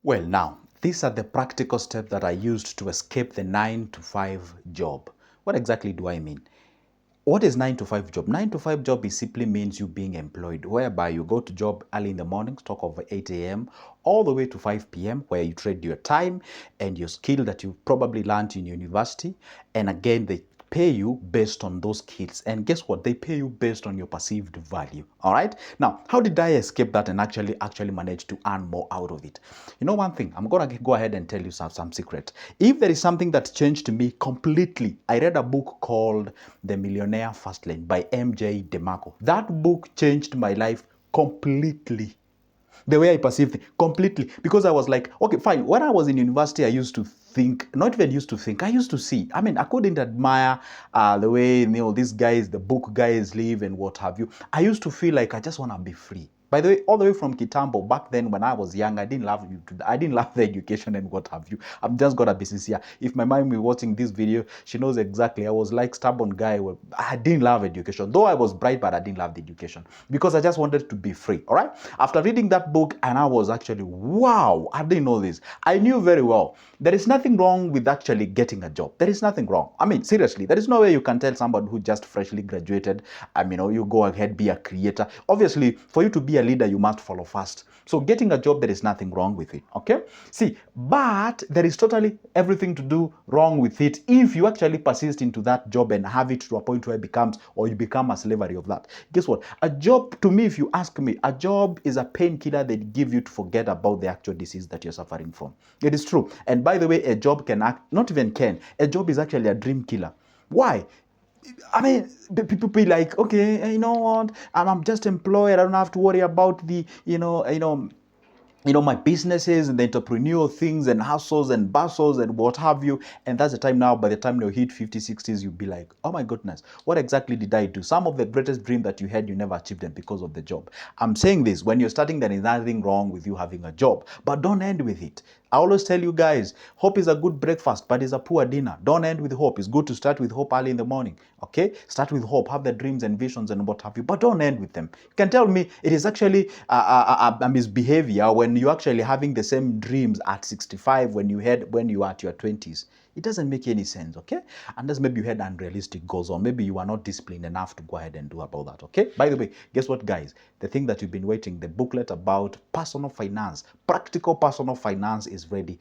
Well, now, these are the practical steps that I used to escape the 9 to 5 job. What exactly do I mean? What is 9 to 5 job? 9 to 5 job is simply means you being employed, whereby you go to job early in the morning, talk of 8 a.m. all the way to 5 p.m., where you trade your time and your skill that you probably learned in university. And again, they pay you based on those skills. And guess what? They pay you based on your perceived value. All right. Now, how did I escape that and actually manage to earn more out of it? You know, one thing, I'm gonna go ahead and tell you some secret. If there is something that changed me completely, I read a book called The Millionaire Fast Lane by MJ DeMarco. That book changed my life completely. The way I perceived it completely, because I was like, okay, fine. When I was in university, I used to think, not even used to think, I used to see. I mean, I couldn't admire the way, these guys, the book guys live and what have you. I used to feel like I just want to be free. By the way, all the way from Kitambo, back then when I was young, I didn't love the education and what have you. I'm just gonna be sincere. If my mom is watching this video, she knows exactly. I was like stubborn guy. I didn't love education, though I was bright, but I didn't love the education because I just wanted to be free. All right. After reading that book, and I was actually, wow, I didn't know this. I knew very well there is nothing wrong with actually getting a job. There is nothing wrong. I mean, seriously, there is no way you can tell somebody who just freshly graduated, you go ahead, be a creator. Obviously, for you to be a leader, you must follow fast. So getting a job, there is nothing wrong with it. Okay. See, but there is totally everything to do wrong with it if you actually persist into that job and have it to a point where it becomes, or you become a slavery of that. Guess what? A job, to me, if you ask me, a job is a painkiller they give you to forget about the actual disease that you're suffering from. It is true. And by the way, a job can act, not even can, a job is actually a dream killer. Why? I mean, people be like, okay, you know what? I'm just employed. I don't have to worry about the, my businesses and the entrepreneurial things and hustles and bustles and what have you. And that's the time now, by the time you hit 50s, 60s, you'll be like, oh my goodness, what exactly did I do? Some of the greatest dreams that you had, you never achieved them because of the job. I'm saying this, when you're starting, there is nothing wrong with you having a job, but don't end with it. I always tell you guys, hope is a good breakfast, but it's a poor dinner. Don't end with hope. It's good to start with hope early in the morning. Okay? Start with hope. Have the dreams and visions and what have you, but don't end with them. You can tell me it is actually a misbehavior when you're actually having the same dreams at 65 when you are at your 20s. It doesn't make any sense, okay? Unless maybe you had unrealistic goals, or maybe you are not disciplined enough to go ahead and do about that, okay? By the way, guess what, guys? The thing that you've been waiting, the booklet about personal finance, practical personal finance, is ready.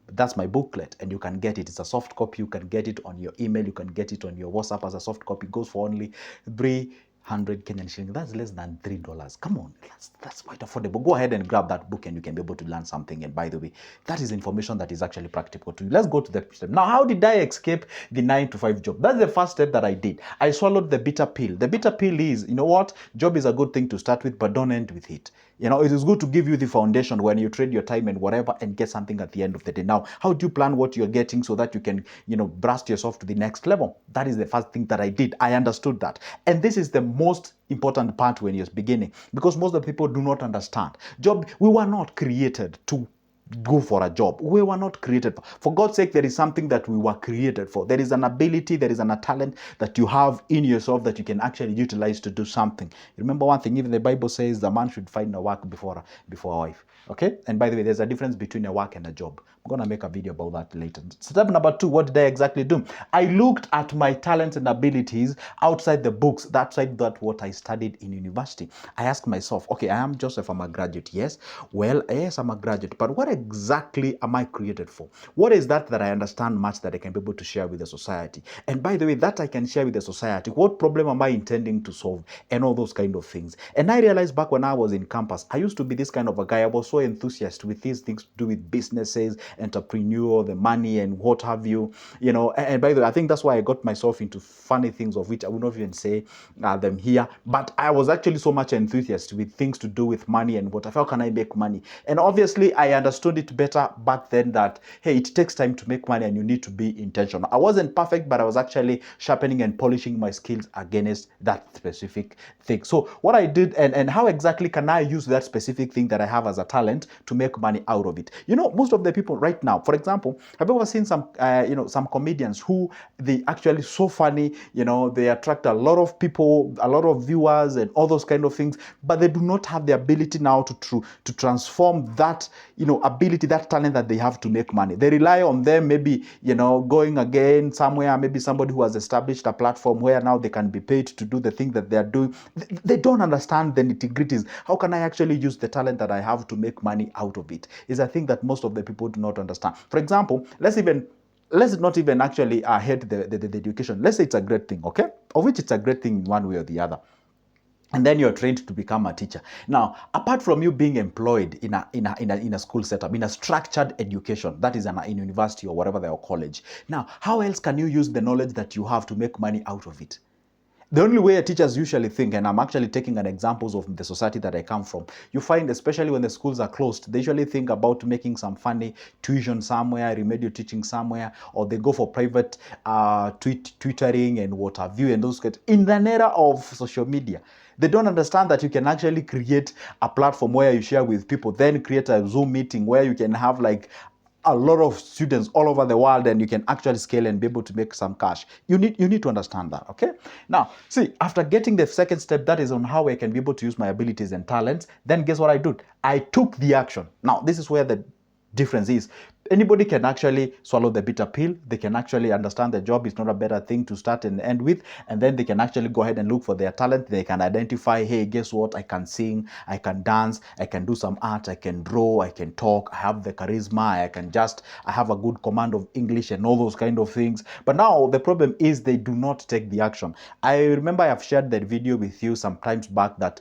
That's my booklet, and you can get it. It's a soft copy. You can get it on your email. You can get it on your WhatsApp as a soft copy. It goes for only 300 Kenyan shillings. That's less than $3. Come on, that's quite affordable. Go ahead and grab that book and you can be able to learn something. And by the way, that is information that is actually practical to you. Let's go to the step. Now, how did I escape the 9 to 5 job? That's the first step that I did. I swallowed the bitter pill. The bitter pill is, you know what? Job is a good thing to start with, but don't end with it. It is good to give you the foundation when you trade your time and whatever and get something at the end of the day. Now, how do you plan what you're getting so that you can, blast yourself to the next level? That is the first thing that I did. I understood that. And this is the most important part when you're beginning, because most of the people do not understand. We were not created to go for a job. We were not created for God's sake. There is something that we were created for. There is an ability, there is a talent that you have in yourself that you can actually utilize to do something. Remember one thing, even the Bible says the man should find a work before a wife. Okay? And by the way, there's a difference between a work and a job. I'm going to make a video about that later. Step number 2, what did I exactly do? I looked at my talents and abilities outside the books, outside that what I studied in university. I asked myself, okay, I am Joseph, I'm a graduate, yes. Well, yes, I'm a graduate, but what exactly am I created for? What is that I understand much that I can be able to share with the society? And by the way, that I can share with the society, what problem am I intending to solve? And all those kind of things. And I realized back when I was in campus, I used to be this kind of a guy. I was so enthusiastic with these things to do with businesses, entrepreneur, the money and what have you, and by the way, I think that's why I got myself into funny things of which I would not even say them here, but I was actually so much enthusiastic with things to do with money and what, how can I make money? And obviously I understood it better back then that, hey, it takes time to make money and you need to be intentional. I wasn't perfect, but I was actually sharpening and polishing my skills against that specific thing. So what I did, and how exactly can I use that specific thing that I have as a talent to make money out of it? Most of the people right now, for example, have you ever seen some comedians who they actually so funny, they attract a lot of people, a lot of viewers and all those kind of things, but they do not have the ability now to transform that, ability, that talent that they have to make money. They rely on them, maybe, going again somewhere, maybe somebody who has established a platform where now they can be paid to do the thing that they are doing. They don't understand the nitty-gritties. How can I actually use the talent that I have to make money out of it? Is a thing that most of the people do not understand. For example, let's not even actually hate the education. Let's say it's a great thing, okay? Of which it's a great thing in one way or the other. And then you're trained to become a teacher. Now, apart from you being employed in a school setup, in a structured education, that is in university or whatever they are, college. Now, how else can you use the knowledge that you have to make money out of it? The only way teachers usually think, and I'm actually taking an examples of the society that I come from, you find, especially when the schools are closed, they usually think about making some funny tuition somewhere, remedial teaching somewhere, or they go for private tutoring and what have you, and those in the era of social media. They don't understand that you can actually create a platform where you share with people, then create a Zoom meeting where you can have like a lot of students all over the world, and you can actually scale and be able to make some cash. You need to understand that, okay? Now, see, after getting the second step, that is on how I can be able to use my abilities and talents, then guess what I did? I took the action. Now, this is where the difference is. Anybody can actually swallow the bitter pill. They can actually understand the job is not a better thing to start and end with, and then they can actually go ahead and look for their talent. They can identify, hey, guess what? I can sing, I can dance, I can do some art, I can draw, I can talk, I have the charisma, I have a good command of English and all those kind of things. But now the problem is they do not take the action. I remember I have shared that video with you some times back that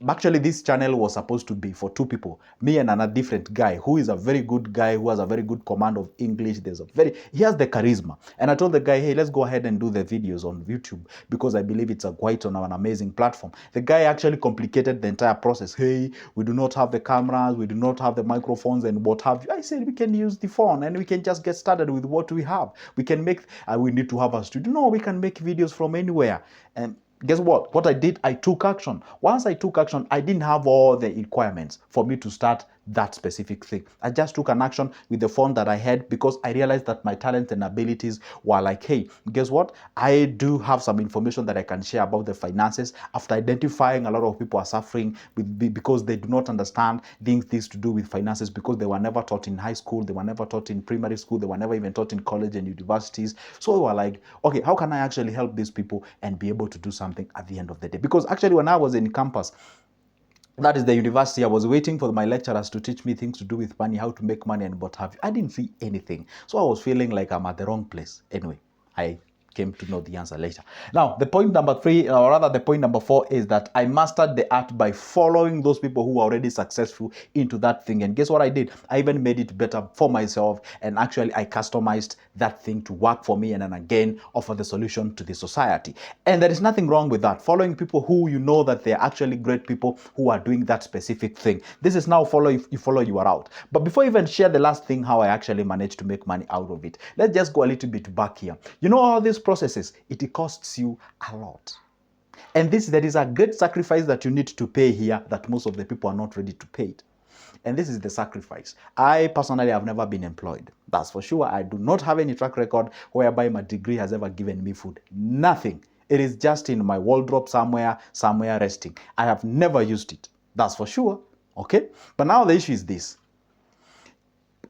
actually this channel was supposed to be for two people, me and another different guy who is a very good guy, who has a very good command of English. He has the charisma. And I told the guy, hey, let's go ahead and do the videos on YouTube because I believe it's quite on an amazing platform. The guy actually complicated the entire process. Hey, we do not have the cameras, we do not have the microphones and what have you. I said, we can use the phone and we can just get started with what we have. We can make, we need to have a studio. No, we can make videos from anywhere. And guess what? What I did, I took action. Once I took action, I didn't have all the requirements for me to start that specific thing. I just took an action with the phone that I had because I realized that my talents and abilities were like, hey, guess what? I do have some information that I can share about the finances after identifying a lot of people are suffering because they do not understand things to do with finances because they were never taught in high school, they were never taught in primary school, they were never even taught in college and universities. So we were like, okay, how can I actually help these people and be able to do something at the end of the day? Because actually when I was in campus, that is the university, I was waiting for my lecturers to teach me things to do with money, how to make money and what have you. I didn't see anything. So I was feeling like I'm at the wrong place. Anyway, I came to know the answer later. Now, the point number 3, or rather the point number 4, is that I mastered the art by following those people who were already successful into that thing. And guess what I did? I even made it better for myself, and actually I customized that thing to work for me and then again offer the solution to the society. And there is nothing wrong with that. Following people who you know that they're actually great people who are doing that specific thing. This is now follow you are out. But before I even share the last thing, how I actually managed to make money out of it, let's just go a little bit back here. You know all these processes, it costs you a lot. And there is a great sacrifice that you need to pay here that most of the people are not ready to pay it. And this is the sacrifice. I personally have never been employed. That's for sure. I do not have any track record whereby my degree has ever given me food. Nothing. It is just in my wardrobe somewhere resting. I have never used it. That's for sure. Okay? But now the issue is this.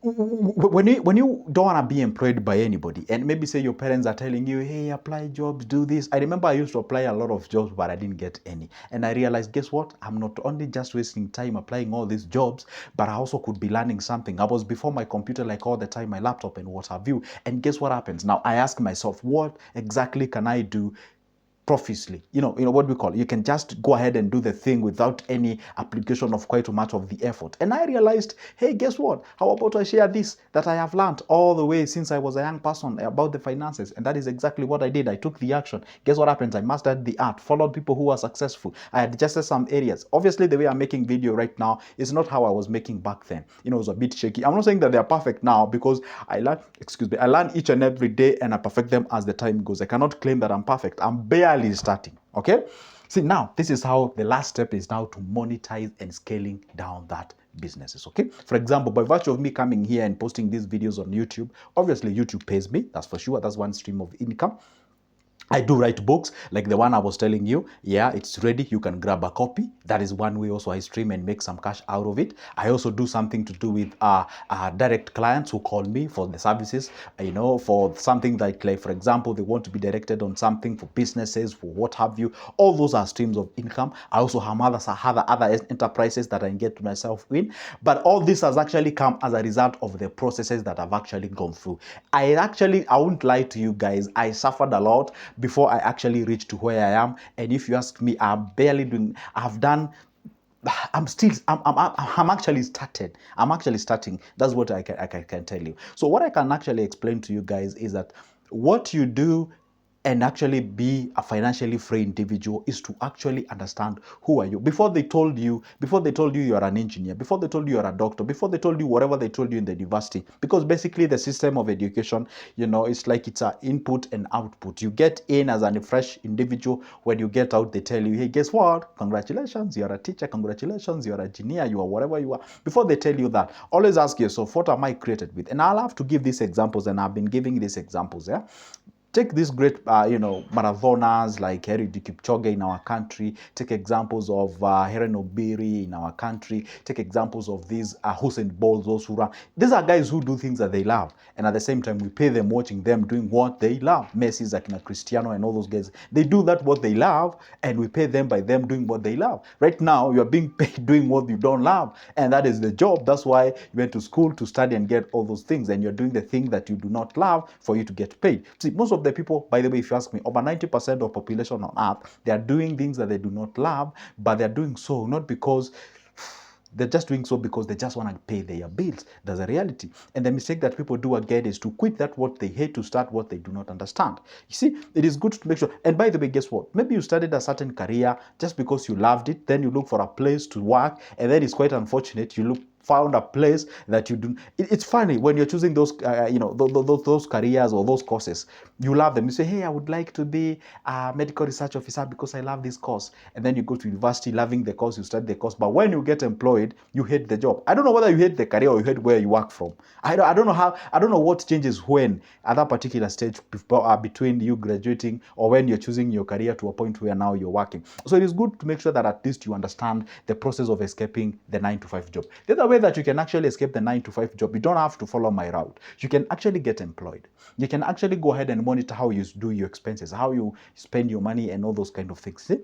When you don't want to be employed by anybody, and maybe say your parents are telling you, hey, apply jobs, do this. I remember I used to apply a lot of jobs, but I didn't get any. And I realized, guess what? I'm not only just wasting time applying all these jobs, but I also could be learning something. I was before my computer like all the time, my laptop and what have you. And guess what happens? Now I ask myself, what exactly can I do profusely? You know what we call, you can just go ahead and do the thing without any application of quite much of the effort. And I realized, hey, guess what? How about I share this that I have learned all the way since I was a young person about the finances? And that is exactly what I did. I took the action. Guess what happens? I mastered the art, followed people who are successful. I adjusted some areas. Obviously, the way I'm making video right now is not how I was making back then. It was a bit shaky. I'm not saying that they're perfect now because I learn each and every day and I perfect them as the time goes. I cannot claim that I'm perfect. I'm barely starting. Okay, see, now this is how the last step is now to monetize and scaling down that businesses. Okay, for example, by virtue of me coming here and posting these videos on YouTube, obviously YouTube pays me, that's for sure. That's one stream of income. I do write books like the one I was telling you. Yeah, it's ready. You can grab a copy. That is one way also I stream and make some cash out of it. I also do something to do with direct clients who call me for the services, for something like for example, they want to be directed on something for businesses, for what have you. All those are streams of income. I also have other enterprises that I engage myself in. But all this has actually come as a result of the processes that I've actually gone through. I won't lie to you guys. I suffered a lot before I actually reached to where I am. And if you ask me, I've done, I'm actually started. I'm actually starting. That's what I can tell you. So what I can actually explain to you guys is that what you do and actually be a financially free individual is to actually understand who are you. Before they told you you are an engineer, before they told you you're a doctor, before they told you whatever they told you in the university, because basically the system of education, it's like it's an input and output. You get in as a fresh individual. When you get out, they tell you, hey, guess what? Congratulations, you're a teacher. Congratulations, you're an engineer. You are whatever you are. Before they tell you that, always ask yourself, what am I created with? And I'll have to give these examples, and I've been giving these examples. Yeah. Take these great, marathoners like Harry Kipchoge in our country. Take examples of Heren Obiri in our country. Take examples of these Usain Bolt, those who run. These are guys who do things that they love, and at the same time, we pay them watching them doing what they love. Messi's like Cristiano and all those guys. They do that what they love, and we pay them by them doing what they love. Right now, you are being paid doing what you don't love, and that is the job. That's why you went to school to study and get all those things, and you're doing the thing that you do not love for you to get paid. See, most of the people, by the way, if you ask me, over 90% of population on earth, they are doing things that they do not love, but they're doing so not because they're just doing so because they just want to pay their bills. That's a reality. And the mistake that people do again is to quit that what they hate to start what they do not understand. You see, it is good to make sure. And by the way, guess what? Maybe you started a certain career just because you loved it. Then you look for a place to work, and then it's quite unfortunate. You found a place that you do. It's funny when you're choosing those, those careers or those courses. You love them. You say, hey, I would like to be a medical research officer because I love this course. And then you go to university loving the course, you study the course. But when you get employed, you hate the job. I don't know whether you hate the career or you hate where you work from. I don't know I don't know what changes when at that particular stage between you graduating or when you're choosing your career to a point where now you're working. So it is good to make sure that at least you understand the process of escaping the 9-to-5 job. The other way that you can actually escape the 9-to-5 job, you don't have to follow my route. You can actually get employed. You can actually go ahead and monitor how you do your expenses, how you spend your money and all those kind of things. See?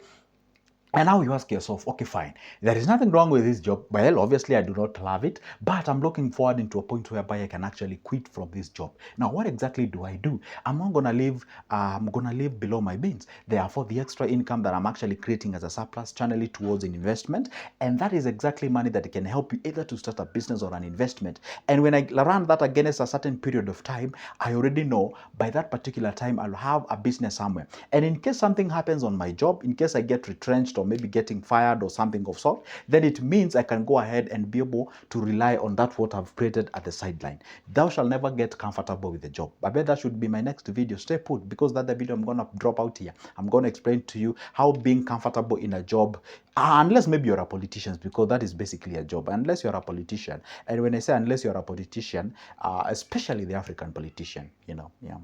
And now you ask yourself, okay, fine, there is nothing wrong with this job. Well, obviously I do not love it, but I'm looking forward into a point whereby I can actually quit from this job. Now, what exactly do I do? I'm not gonna live, below my means. Therefore, the extra income that I'm actually creating as a surplus, channel it towards an investment. And that is exactly money that can help you either to start a business or an investment. And when I run that against a certain period of time, I already know by that particular time, I'll have a business somewhere. And in case something happens on my job, in case I get retrenched or maybe getting fired or something of sort, then it means I can go ahead and be able to rely on that what I've created at the sideline. Thou shall never get comfortable with the job. I bet that should be my next video. Stay put, because that's the video I'm gonna drop out here. I'm gonna explain to you how being comfortable in a job, unless maybe you're a politician, because that is basically a job. Unless you're a politician, and when I say unless you're a politician, especially the African politician, yeah.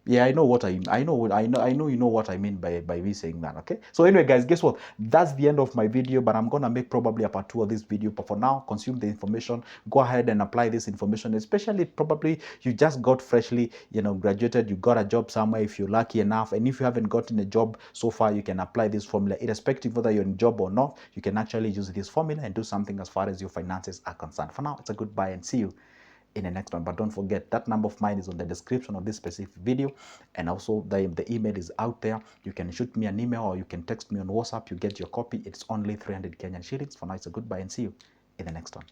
Yeah, I know what I know what I know you know what I mean by me saying that. Okay, so anyway, guys, guess what? That's the end of my video, but I'm gonna make probably a part 2 of this video. But for now, consume the information, go ahead and apply this information, especially probably you just got freshly graduated, you got a job somewhere if you're lucky enough. And if you haven't gotten a job so far, you can apply this formula irrespective whether you're in a job or not. You can actually use this formula and do something as far as your finances are concerned. For now, it's a goodbye and see you in the next one. But don't forget, that number of mine is on the description of this specific video, and also the email is out there. You can shoot me an email or you can text me on WhatsApp. You get your copy. It's only 300 Kenyan shillings. For now, it's a goodbye and see you in the next one.